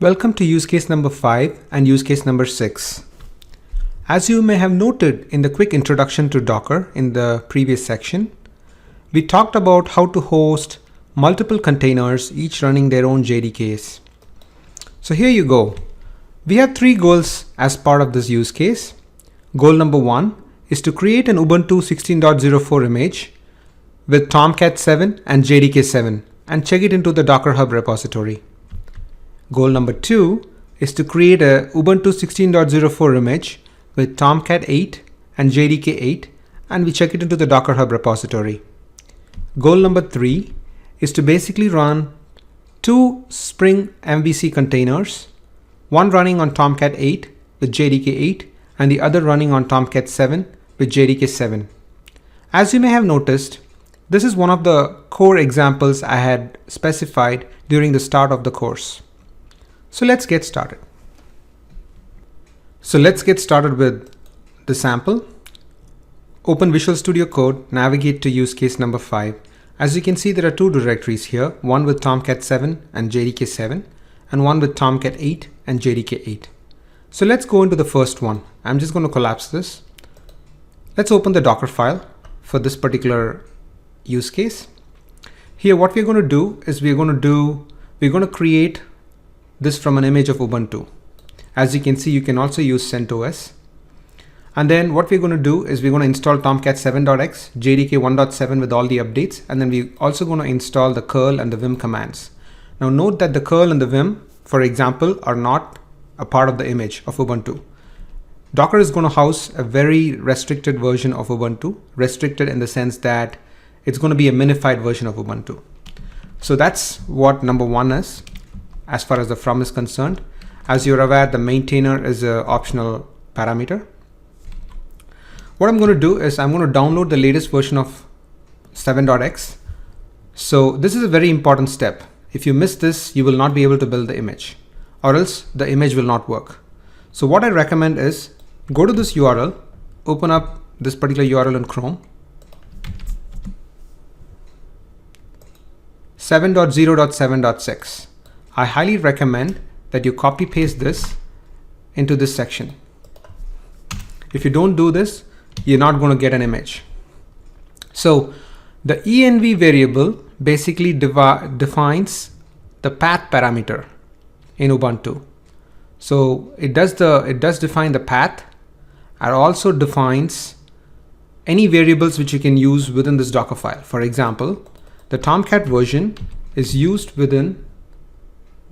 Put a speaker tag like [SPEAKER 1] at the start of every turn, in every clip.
[SPEAKER 1] Welcome to use case number 5 and use case number 6. As you may have noted in the quick introduction to Docker in the previous section, we talked about how to host multiple containers, each running their own JDKs. So here you go. We have 3 goals as part of this use case. Goal number 1 is to create an Ubuntu 16.04 image with Tomcat-7 and JDK7 and check it into the DockerHub repository. Goal number 2 is to create a Ubuntu 16.04 image with Tomcat-8 and JDK8 and we check it into the DockerHub repository. Goal number 3 is to basically run 2 Spring MVC containers, one running on Tomcat-8 with JDK8 and the other running on Tomcat-7 with JDK7. As you may have noticed, this is one of the core examples I had specified during the start of the course. So let's get started. With the sample. Open Visual Studio Code, navigate to use case number 5. As you can see, there are 2 directories here, one with Tomcat-7 and JDK7 and one with Tomcat-8 and JDK8. So let's go into the first one. I'm just going to collapse this. Let's open the Docker file for this particular use case. Here what we're going to do is we're going to create this from an image of Ubuntu. As you can see, you can also use CentOS. And then what we're going to do is we're going to install Tomcat7.x, JDK1.7 with all the updates, and then we're also going to install the curl and the vim commands. Now note that the curl and the vim, for example, are not a part of the image of Ubuntu. Docker is going to house a very restricted version of Ubuntu, restricted in the sense that it's going to be a minified version of Ubuntu. So that's what number 1 is. As far as the from is concerned, as you're aware, the maintainer is an optional parameter. What I'm going to do is I'm going to download the latest version of 7.x. So this is a very important step. If you miss this, you will not be able to build the image, or else the image will not work. So what I recommend is go to this URL, open up this particular URL in Chrome, 7.0.7.6. I highly recommend that you copy paste this into this section. If you don't do this, you're not going to get an image. So the env variable basically defines the path parameter in Ubuntu. So it does define the path and also defines any variables which you can use within this Docker file. For example, the Tomcat version is used within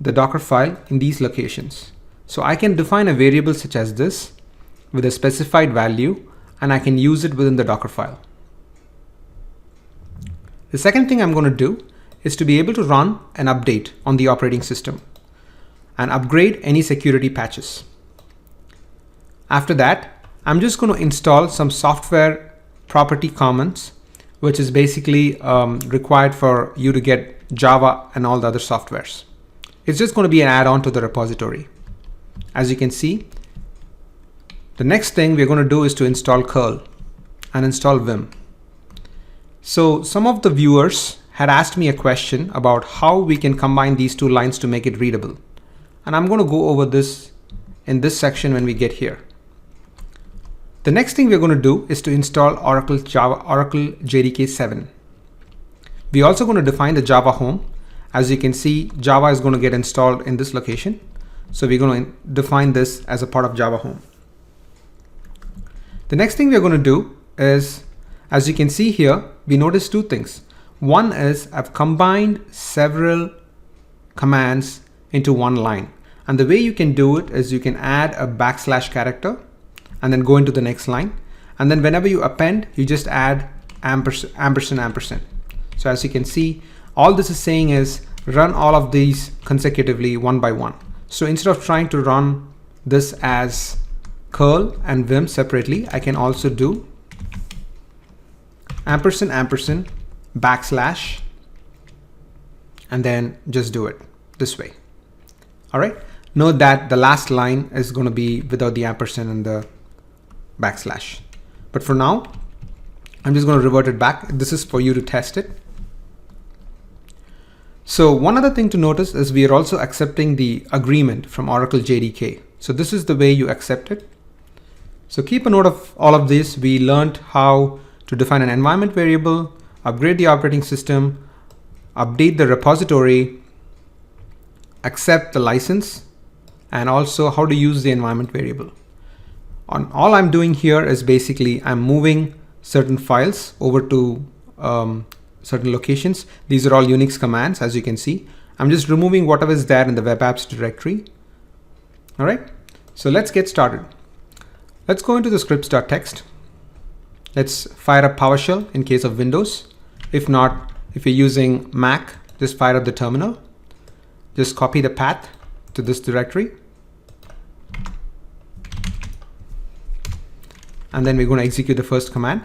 [SPEAKER 1] the Docker file in these locations. So I can define a variable such as this with a specified value and I can use it within the Docker file. The second thing I'm going to do is to be able to run an update on the operating system and upgrade any security patches. After that, I'm just going to install some software property comments, which is basically required for you to get Java and all the other softwares. It's just going to be an add-on to the repository. As you can see, the next thing we're going to do is to install curl and install vim. So some of the viewers had asked me a question about how we can combine these 2 lines to make it readable. And I'm going to go over this in this section when we get here. The next thing we're going to do is to install Oracle JDK7. We're also going to define the Java home. As you can see, Java is going to get installed in this location. So we're going to define this as a part of Java home. The next thing we're going to do is, as you can see here, we notice 2 things. One is I've combined several commands into one line. And the way you can do it is you can add a / character and then go into the next line. And then whenever you append, you just add ampersand. So as you can see, all this is saying is run all of these consecutively one by one. So instead of trying to run this as curl and vim separately, I can also do ampersand / and then just do it this way. All right. Note that the last line is going to be without the ampersand and the /. But for now, I'm just going to revert it back. This is for you to test it. So one other thing to notice is we are also accepting the agreement from Oracle JDK. So this is the way you accept it. So keep a note of all of this. We learned how to define an environment variable, upgrade the operating system, update the repository, accept the license, and also how to use the environment variable. All I'm doing here is basically I'm moving certain files over to certain locations. These are all Unix commands, as you can see. I'm just removing whatever is there in the web apps directory. All right, so let's get started. Let's go into the scripts.txt. Let's fire up PowerShell in case of Windows. If not, if you're using Mac, just fire up the terminal. Just copy the path to this directory. And then we're going to execute the first command.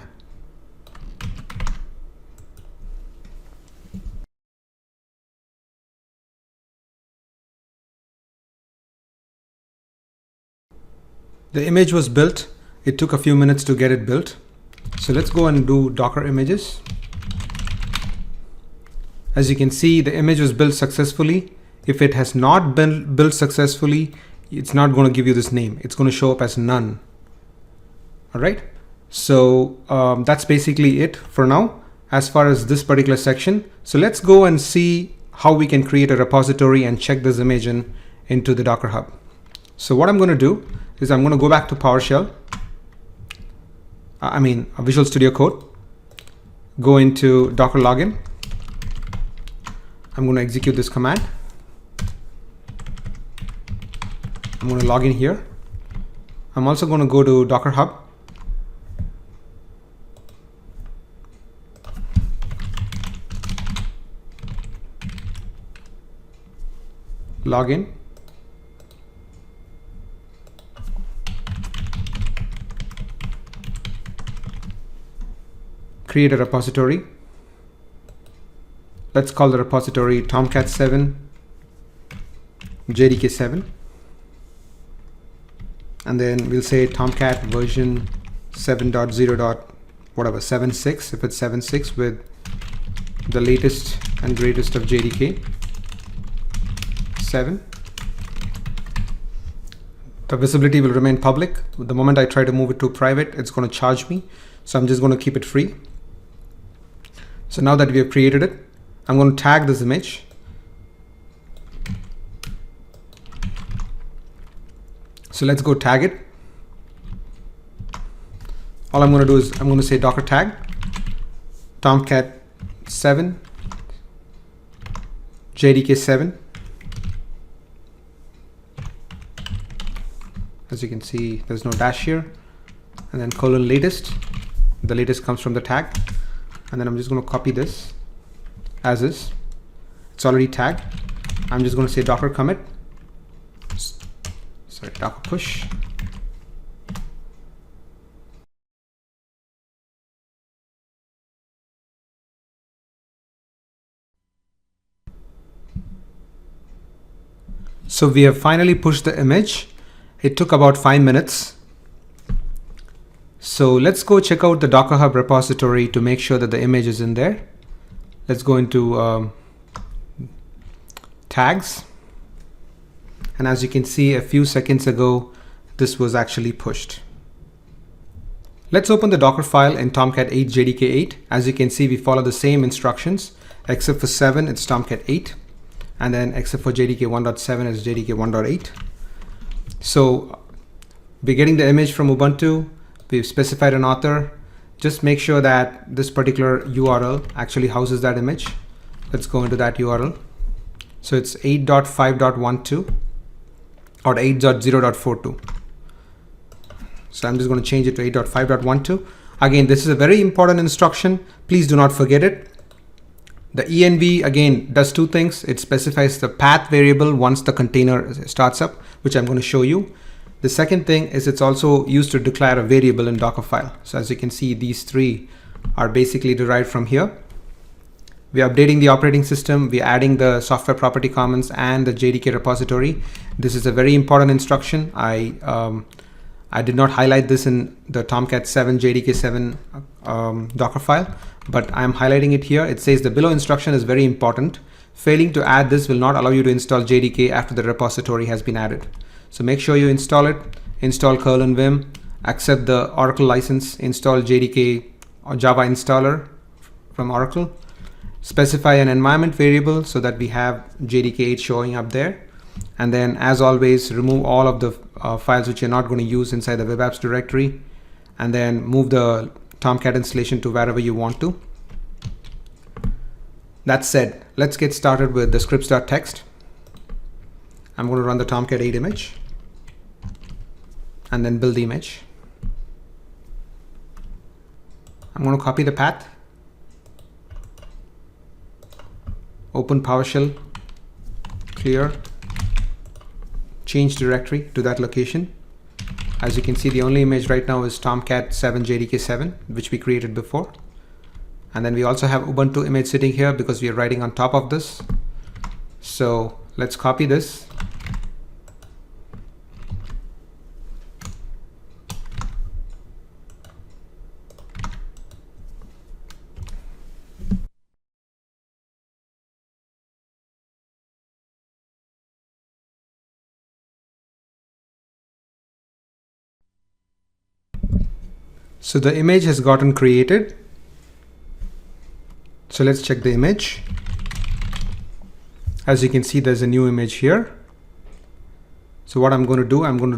[SPEAKER 1] The image was built. It took a few minutes to get it built. So let's go and do Docker images. As you can see, the image was built successfully. If it has not been built successfully, it's not going to give you this name. It's going to show up as none. All right. So that's basically it for now as far as this particular section. So let's go and see how we can create a repository and check this image into the Docker Hub. So what I'm going to do is I'm going to go back to PowerShell. Visual Studio Code. Go into Docker login. I'm going to execute this command. I'm going to log in here. I'm also going to go to Docker Hub. Log in. Create a repository. Let's call the repository Tomcat-7 JDK7. And then we'll say Tomcat version 7.0.76 if it's 7.6 with the latest and greatest of JDK7. The visibility will remain public. The moment I try to move it to private, it's going to charge me. So I'm just going to keep it free. So now that we have created it, I'm going to tag this image. So let's go tag it. All I'm going to do is I'm going to say Docker tag Tomcat-7 JDK7. As you can see, there's no dash here. And then colon latest. The latest comes from the tag. And then I'm just going to copy this as is. It's already tagged. I'm just going to say Docker commit. Sorry, Docker push. So we have finally pushed the image. It took about 5 minutes. So let's go check out the Docker Hub repository to make sure that the image is in there. Let's go into tags. And as you can see, a few seconds ago, this was actually pushed. Let's open the Docker file in Tomcat-8 JDK8. As you can see, we follow the same instructions, except for 7, it's Tomcat-8. And then except for JDK1.7, it's JDK1.8. So we're getting the image from Ubuntu. We've specified an author. Just make sure that this particular URL actually houses that image. Let's go into that URL. So it's 8.5.12 or 8.0.42. So I'm just going to change it to 8.5.12. Again, this is a very important instruction. Please do not forget it. The env again does two things. It specifies the path variable once the container starts up, which I'm going to show you. The second thing is it's also used to declare a variable in Dockerfile. So as you can see, these three are basically derived from here. We're updating the operating system. We're adding the software property comments and the JDK repository. This is a very important instruction. I did not highlight this in the Tomcat-7 JDK7 Dockerfile, but I'm highlighting it here. It says the below instruction is very important. Failing to add this will not allow you to install JDK after the repository has been added. So make sure you install it, install curl-and-vim, accept the Oracle license, install JDK or Java installer from Oracle, specify an environment variable so that we have JDK8 showing up there. And then, as always, remove all of the files which you're not going to use inside the web apps directory, and then move the Tomcat installation to wherever you want to. That said, let's get started with the scripts.txt. I'm going to run the Tomcat 8 image and then build the image. I'm going to copy the path, open PowerShell, clear, change directory to that location. As you can see, the only image right now is Tomcat-7 JDK7, which we created before. And then we also have Ubuntu image sitting here because we are writing on top of this. So let's copy this. So the image has gotten created. So let's check the image. As you can see, there's a new image here. So what I'm going to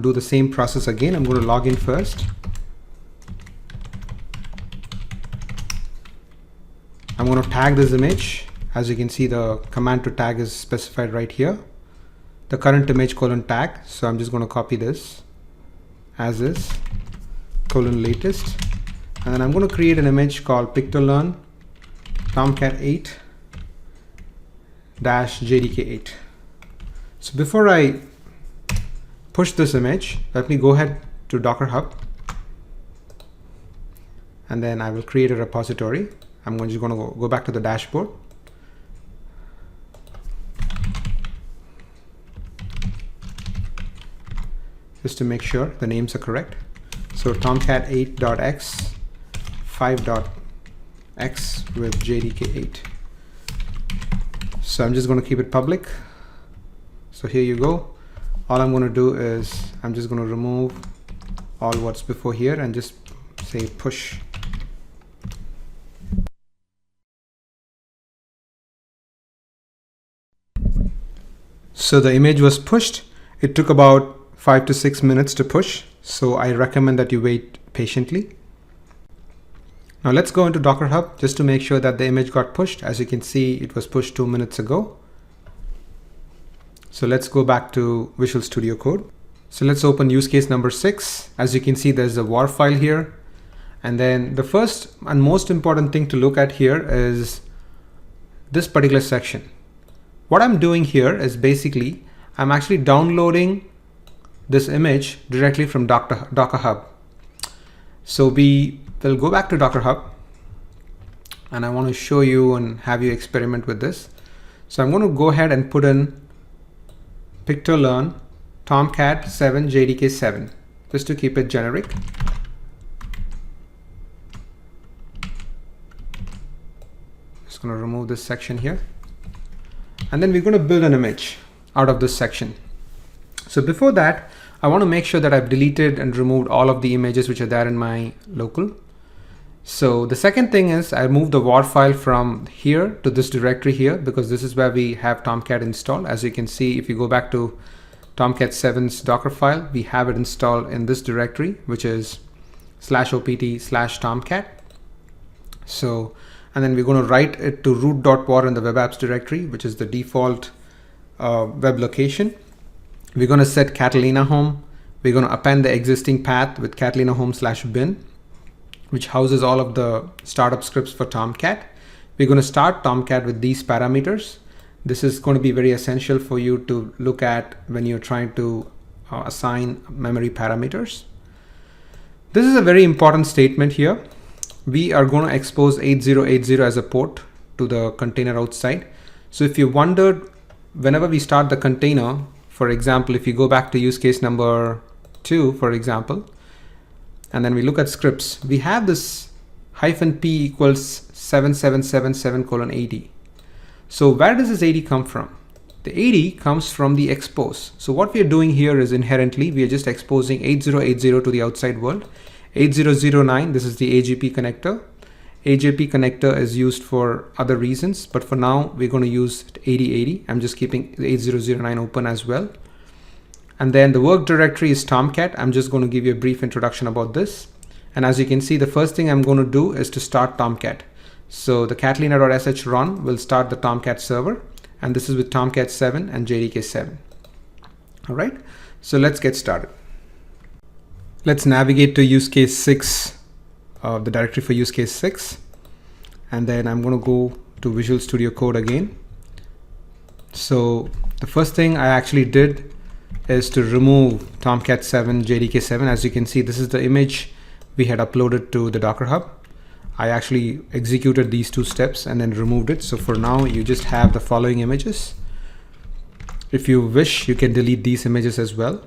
[SPEAKER 1] do the same process again. I'm going to log in first. I'm going to tag this image. As you can see, the command to tag is specified right here. The current image :tag. So I'm just going to copy this as is, :latest. And then I'm going to create an image called pictolearn Tomcat-8 JDK8. So before I push this image, let me go ahead to DockerHub, and then I will create a repository. I'm just going to go back to the dashboard. Just to make sure the names are correct. So Tomcat8.x 5.x with JDK8. So I'm just going to keep it public. So here you go. All I'm going to do is I'm just going to remove all what's before here and just say push. So the image was pushed. It took about 5 to 6 minutes to push. So I recommend that you wait patiently. Now let's go into DockerHub just to make sure that the image got pushed. As you can see, it was pushed 2 minutes ago. So let's go back to Visual Studio Code. So let's open use case number 6. As you can see, there's a war file here. And then the first and most important thing to look at here is this particular section. What I'm doing here is basically, I'm actually downloading this image directly from DockerHub. So we will go back to DockerHub, and I want to show you and have you experiment with this. So I'm going to go ahead and put in pictolearn Tomcat-7 JDK7 just to keep it generic. Just going to remove this section here, and then we're going to build an image out of this section. So before that, I want to make sure that I've deleted and removed all of the images which are there in my local. So the second thing is I moved the war file from here to this directory here, because this is where we have Tomcat installed. As you can see, if you go back to Tomcat-7's Docker file, we have it installed in this directory, which is /opt/tomcat. So, and then we're going to write it to root.war in the web apps directory, which is the default web location. We're going to set Catalina home. We're going to append the existing path with Catalina home/bin, which houses all of the startup scripts for Tomcat. We're going to start Tomcat with these parameters. This is going to be very essential for you to look at when you're trying to assign memory parameters. This is a very important statement here. We are going to expose 8080 as a port to the container outside. So if you wondered, whenever we start the container, for example, if you go back to use case number 2, for example, and then we look at scripts, we have this -p equals 7777:80. So where does this 80 come from? The 80 comes from the expose. So what we are doing here is inherently we are just exposing 8080 to the outside world. 8009, this is the AGP connector. AGP connector is used for other reasons, but for now we're going to use 8080. I'm just keeping 8009 open as well. And then the work directory is Tomcat. I'm just going to give you a brief introduction about this. And as you can see, the first thing I'm going to do is to start Tomcat. So the catalina.sh run will start the Tomcat server, and this is with Tomcat-7 and JDK7. All right, so let's get started. Let's navigate to use case 6, the directory for use case 6. And then I'm going to go to Visual Studio Code again. So the first thing I actually did is to remove Tomcat-7, JDK7. As you can see, this is the image we had uploaded to the Docker Hub. I actually executed these 2 steps and then removed it. So for now, you just have the following images. If you wish, you can delete these images as well.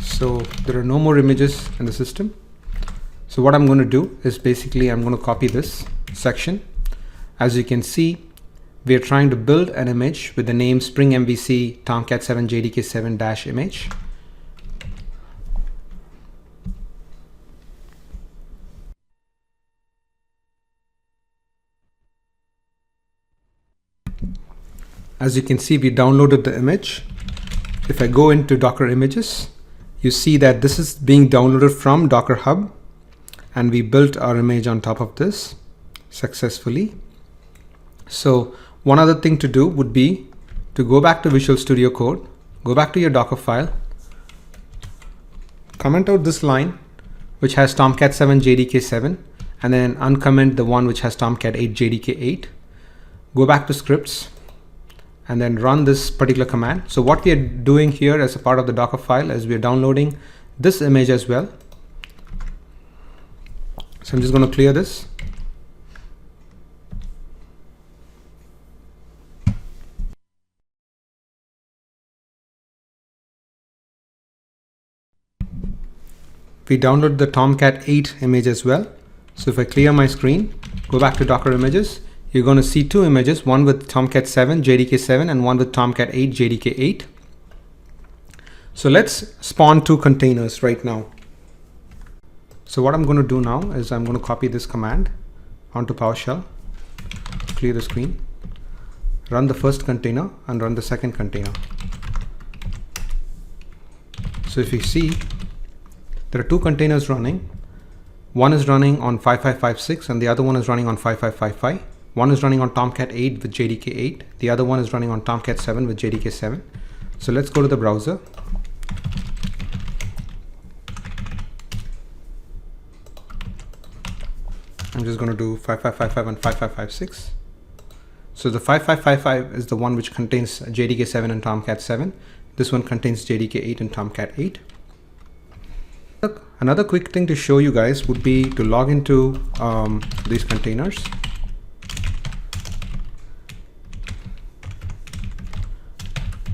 [SPEAKER 1] So there are no more images in the system. So what I'm going to do is basically I'm going to copy this section. As you can see, we are trying to build an image with the name Spring MVC Tomcat-7 JDK7-image. As you can see, we downloaded the image. If I go into Docker images, you see that this is being downloaded from DockerHub. And we built our image on top of this successfully. So one other thing to do would be to go back to Visual Studio Code, go back to your Docker file, comment out this line which has Tomcat-7 JDK7, and then uncomment the one which has Tomcat-8 JDK8. Go back to scripts and then run this particular command. So what we are doing here as a part of the Docker file is we are downloading this image as well. So I'm just going to clear this. We download the Tomcat-8 image as well. So if I clear my screen, go back to Docker images, you're going to see 2 images, one with Tomcat-7 JDK7 and one with Tomcat-8 JDK8. So let's spawn 2 containers right now. So what I'm going to do now is I'm going to copy this command onto PowerShell, clear the screen, run the first container and run the second container. So if you see, there are 2 containers running. One is running on 5556 and the other one is running on 5555. One is running on Tomcat-8 with JDK8. The other one is running on Tomcat-7 with JDK7. So let's go to the browser. I'm just going to do 5555 and 5556. So the 5555 is the one which contains JDK7 and Tomcat-7. This one contains JDK8 and Tomcat-8. Another quick thing to show you guys would be to log into these containers.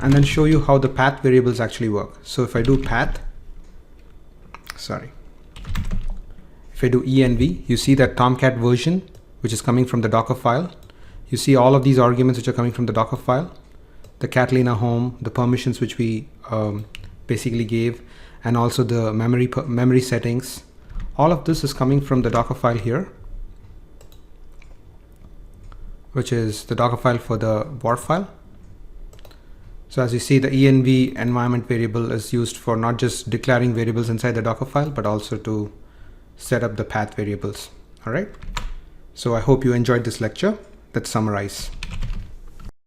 [SPEAKER 1] And then show you how the path variables actually work. So if I do path, if I do env, you see that Tomcat version, which is coming from the Docker file. You see all of these arguments which are coming from the Docker file, the Catalina home, the permissions which we basically gave, and also the memory settings. All of this is coming from the Docker file here, which is the Docker file for the war file. So as you see, the env environment variable is used for not just declaring variables inside the Docker file, but also to set up the path variables. All right. So I hope you enjoyed this lecture. Let's summarize.